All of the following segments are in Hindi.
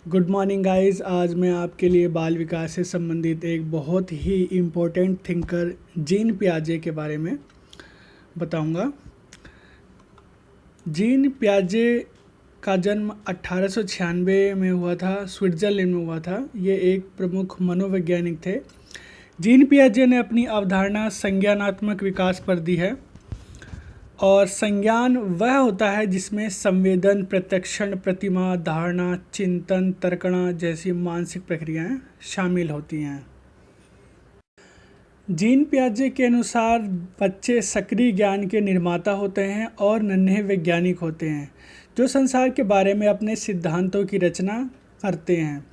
Good morning guys. आज मैं आपके लिए बाल विकास से संबंधित एक बहुत ही इम्पोर्टेंट थिंकर जीन पियाजे के बारे में बताऊंगा। जीन पियाजे का जन्म 1896 में हुआ था, स्विट्ज़रलैंड में हुआ था। ये एक प्रमुख मनोवैज्ञानिक थे। जीन पियाजे ने अपनी अवधारणा संज्ञानात्मक विकास पर दी है और संज्ञान वह होता है जिसमें संवेदन, प्रत्यक्षण, प्रतिमा, धारणा, चिंतन, तर्कणा जैसी मानसिक प्रक्रियाएं शामिल होती हैं। जीन पियाजे के अनुसार बच्चे सक्रिय ज्ञान के निर्माता होते हैं और नन्हे वैज्ञानिक होते हैं जो संसार के बारे में अपने सिद्धांतों की रचना करते हैं।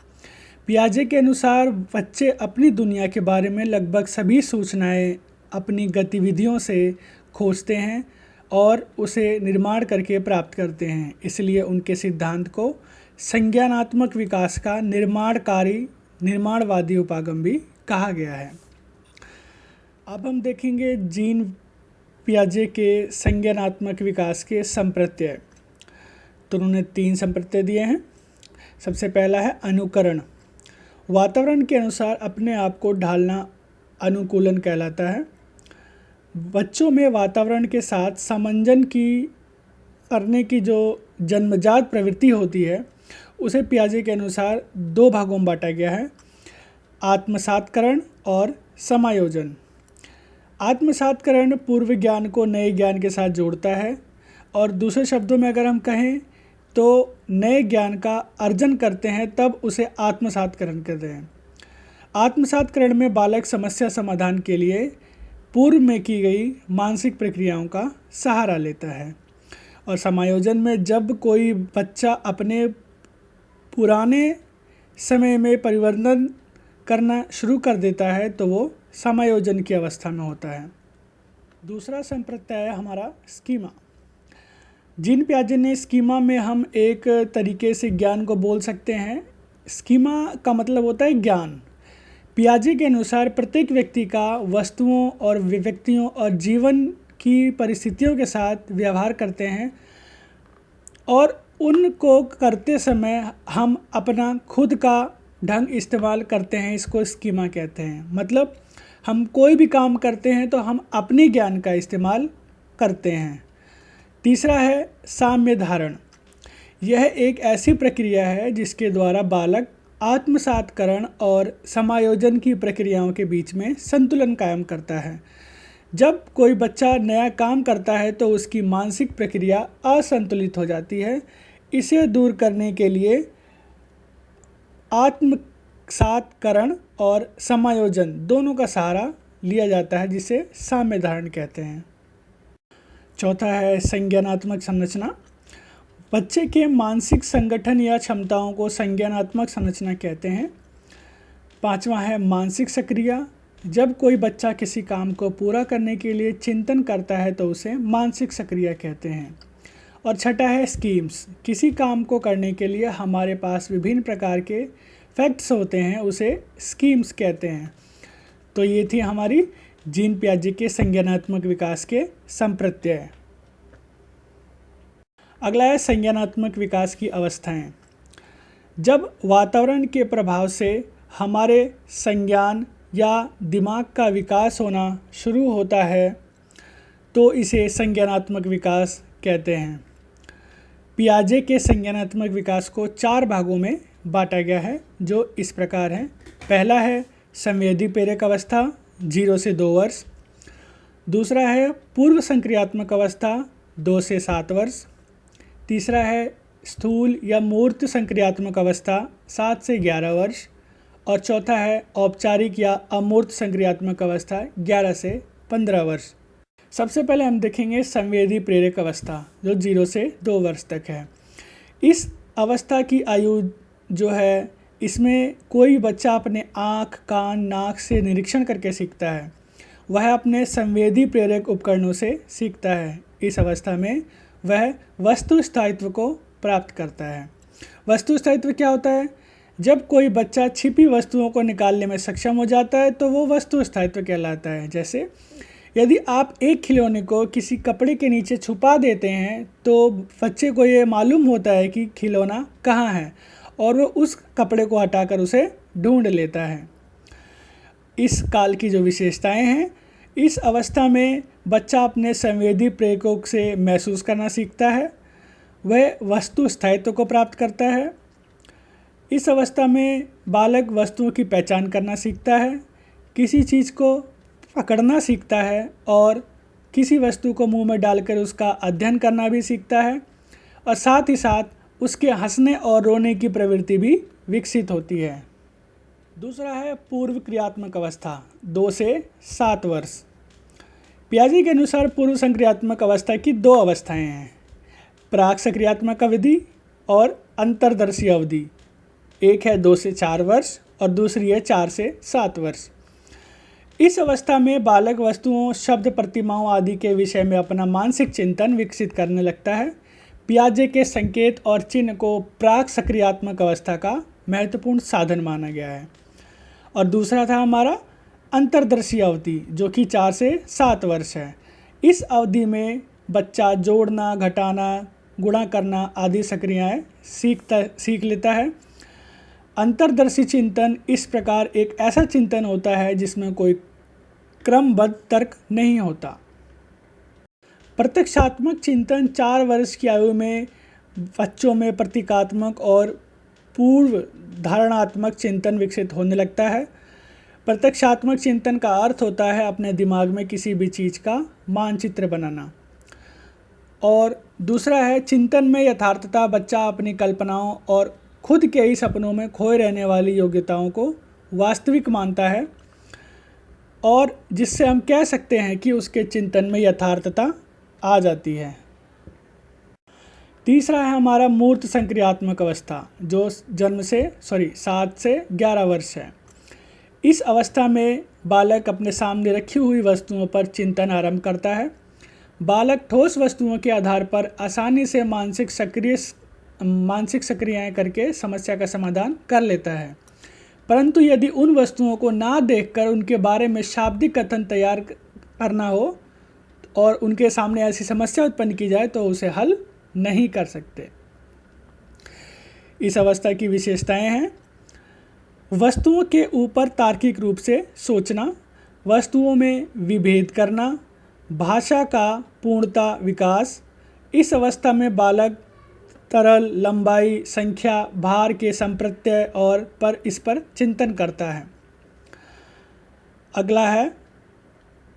पियाजे के अनुसार बच्चे अपनी दुनिया के बारे में लगभग सभी सूचनाएं अपनी गतिविधियों से खोजते हैं और उसे निर्माण करके प्राप्त करते हैं। इसलिए उनके सिद्धांत को संज्ञानात्मक विकास का निर्माणवादी उपागम भी कहा गया है। अब हम देखेंगे जीन पियाजे के संज्ञानात्मक विकास के संप्रत्यय। तो उन्होंने 3 संप्रत्यय दिए हैं। सबसे पहला है अनुकरण। वातावरण के अनुसार अपने आप को ढालना अनुकूलन कहलाता है। बच्चों में वातावरण के साथ सामंजस्य करने की जो जन्मजात प्रवृत्ति होती है उसे पियाजे के अनुसार 2 भागों में बांटा गया है, आत्मसात्करण और समायोजन। आत्मसात्करण पूर्व ज्ञान को नए ज्ञान के साथ जोड़ता है और दूसरे शब्दों में अगर हम कहें तो नए ज्ञान का अर्जन करते हैं तब उसे आत्मसात्करण कहते हैं। आत्मसात्करण में बालक समस्या समाधान के लिए पूर्व में की गई मानसिक प्रक्रियाओं का सहारा लेता है। और समायोजन में जब कोई बच्चा अपने पुराने समय में परिवर्तन करना शुरू कर देता है तो वो समायोजन की अवस्था में होता है। दूसरा संप्रत्यय है हमारा स्कीमा। जीन पियाजे ने स्कीमा में हम एक तरीके से ज्ञान को बोल सकते हैं। स्कीमा का मतलब होता है ज्ञान। पियाजे के अनुसार प्रत्येक व्यक्ति का वस्तुओं और व्यक्तियों और जीवन की परिस्थितियों के साथ व्यवहार करते हैं और उनको करते समय हम अपना खुद का ढंग इस्तेमाल करते हैं। इसको स्कीमा कहते हैं। मतलब हम कोई भी काम करते हैं तो हम अपने ज्ञान का इस्तेमाल करते हैं। तीसरा है साम्य धारण। यह एक ऐसी प्रक्रिया है जिसके द्वारा बालक आत्मसात्करण और समायोजन की प्रक्रियाओं के बीच में संतुलन कायम करता है। जब कोई बच्चा नया काम करता है तो उसकी मानसिक प्रक्रिया असंतुलित हो जाती है। इसे दूर करने के लिए आत्मसात्करण और समायोजन दोनों का सहारा लिया जाता है जिसे साम्य धारण कहते हैं। चौथा है संज्ञानात्मक संरचना। बच्चे के मानसिक संगठन या क्षमताओं को संज्ञानात्मक संरचना कहते हैं। 5वां है मानसिक सक्रिया। जब कोई बच्चा किसी काम को पूरा करने के लिए चिंतन करता है तो उसे मानसिक सक्रिया कहते हैं। और 6ठा है स्कीम्स। किसी काम को करने के लिए हमारे पास विभिन्न प्रकार के फैक्ट्स होते हैं, उसे स्कीम्स कहते हैं। तो ये थी हमारी जीन पियाजे के संज्ञानात्मक विकास के संप्रत्यय। अगला है संज्ञानात्मक विकास की अवस्थाएं। जब वातावरण के प्रभाव से हमारे संज्ञान या दिमाग का विकास होना शुरू होता है तो इसे संज्ञानात्मक विकास कहते हैं। पियाजे के संज्ञानात्मक विकास को 4 भागों में बांटा गया है जो इस प्रकार हैं। पहला है संवेदी प्रेरक अवस्था 0 से 2 वर्ष। दूसरा है पूर्व संक्रियात्मक अवस्था 2 से 7 वर्ष। तीसरा है स्थूल या मूर्त संक्रियात्मक अवस्था 7 से 11 वर्ष। और चौथा है औपचारिक या अमूर्त संक्रियात्मक अवस्था 11 से 15 वर्ष। सबसे पहले हम देखेंगे संवेदी प्रेरक अवस्था जो 0 से 2 वर्ष तक है। इस अवस्था की आयु जो है इसमें कोई बच्चा अपने आँख, कान, नाक से निरीक्षण करके सीखता है। वह अपने संवेदी प्रेरक उपकरणों से सीखता है। इस अवस्था में वह वस्तु स्थायित्व को प्राप्त करता है। वस्तु स्थायित्व क्या होता है? जब कोई बच्चा छिपी वस्तुओं को निकालने में सक्षम हो जाता है तो वो वस्तु स्थायित्व कहलाता है। जैसे यदि आप एक खिलौने को किसी कपड़े के नीचे छुपा देते हैं तो बच्चे को ये मालूम होता है कि खिलौना कहाँ है और वो उस कपड़े को हटाकर उसे ढूंढ लेता है। इस काल की जो विशेषताएं हैं, इस अवस्था में बच्चा अपने संवेदी प्रेरकों से महसूस करना सीखता है, वह वस्तु स्थायित्व को प्राप्त करता है। इस अवस्था में बालक वस्तुओं की पहचान करना सीखता है, किसी चीज़ को पकड़ना सीखता है और किसी वस्तु को मुंह में डालकर उसका अध्ययन करना भी सीखता है, और साथ ही साथ उसके हंसने और रोने की प्रवृत्ति भी विकसित होती है। दूसरा है पूर्व क्रियात्मक अवस्था, 2 से 7 वर्ष। पियाजे के अनुसार पूर्व संक्रियात्मक अवस्था की 2 अवस्थाएं हैं, प्राक सक्रियात्मक अवधि और अंतर्दर्शी अवधि। एक है 2 से 4 वर्ष और दूसरी है 4 से 7 वर्ष। इस अवस्था में बालक वस्तुओं, शब्द, प्रतिमाओं आदि के विषय में अपना मानसिक चिंतन विकसित करने लगता है। पियाजे के संकेत और चिन्ह को प्राक सक्रियात्मक अवस्था का महत्वपूर्ण साधन माना गया है। और दूसरा था हमारा अंतर्दर्शी अवधि, जो कि 4 से 7 वर्ष है। इस अवधि में बच्चा जोड़ना, घटाना, गुणा करना आदि सक्रियाएँ सीख लेता है। अंतर्दर्शी चिंतन इस प्रकार एक ऐसा चिंतन होता है जिसमें कोई क्रमबद्ध तर्क नहीं होता। प्रत्यक्षात्मक चिंतन 4 वर्ष की आयु में बच्चों में प्रतीकात्मक और पूर्व धारणात्मक चिंतन विकसित होने लगता है। प्रत्यक्षात्मक चिंतन का अर्थ होता है अपने दिमाग में किसी भी चीज़ का मानचित्र बनाना। और दूसरा है चिंतन में यथार्थता, बच्चा अपनी कल्पनाओं और खुद के ही सपनों में खोए रहने वाली योग्यताओं को वास्तविक मानता है, और जिससे हम कह सकते हैं कि उसके चिंतन में यथार्थता आ जाती है। तीसरा है हमारा मूर्त संक्रियात्मक अवस्था, जो जन्म से 7 से 11 वर्ष है। इस अवस्था में बालक अपने सामने रखी हुई वस्तुओं पर चिंतन आरंभ करता है। बालक ठोस वस्तुओं के आधार पर आसानी से मानसिक सक्रियाएं करके समस्या का समाधान कर लेता है, परंतु यदि उन वस्तुओं को ना देखकर उनके बारे में शाब्दिक कथन तैयार करना हो और उनके सामने ऐसी समस्या उत्पन्न की जाए तो उसे हल नहीं कर सकते। इस अवस्था की विशेषताएं हैं, वस्तुओं के ऊपर तार्किक रूप से सोचना, वस्तुओं में विभेद करना, भाषा का पूर्णता विकास। इस अवस्था में बालक तरल, लंबाई, संख्या, भार के संप्रत्यय और इस पर चिंतन करता है। अगला है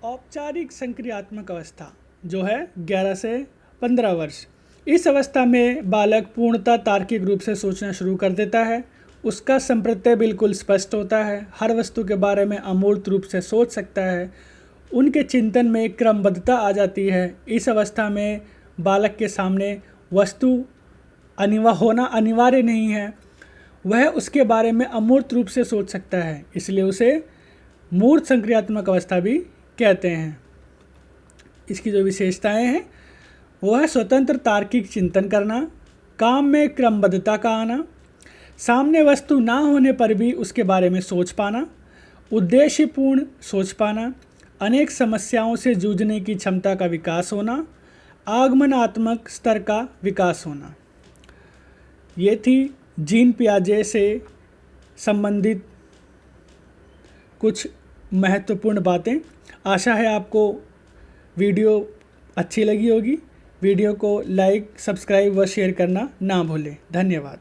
औपचारिक संक्रियात्मक अवस्था, जो है 11 से 15 वर्ष। इस अवस्था में बालक पूर्णतः तार्किक रूप से सोचना शुरू कर देता है। उसका संप्रत्यय बिल्कुल स्पष्ट होता है, हर वस्तु के बारे में अमूर्त रूप से सोच सकता है, उनके चिंतन में क्रमबद्धता आ जाती है। इस अवस्था में बालक के सामने वस्तु होना अनिवार्य नहीं है, वह उसके बारे में अमूर्त रूप से सोच सकता है, इसलिए उसे मूर्त संक्रियात्मक अवस्था भी कहते हैं। इसकी जो विशेषताएं हैं वो है स्वतंत्र तार्किक चिंतन करना, काम में क्रमबद्धता का आना, सामने वस्तु ना होने पर भी उसके बारे में सोच पाना, उद्देश्यपूर्ण सोच पाना, अनेक समस्याओं से जूझने की क्षमता का विकास होना, आगमनात्मक स्तर का विकास होना। ये थी जीन पियाजे से संबंधित कुछ महत्वपूर्ण बातें। आशा है आपको वीडियो अच्छी लगी होगी। वीडियो को लाइक, सब्सक्राइब व शेयर करना ना भूलें। धन्यवाद।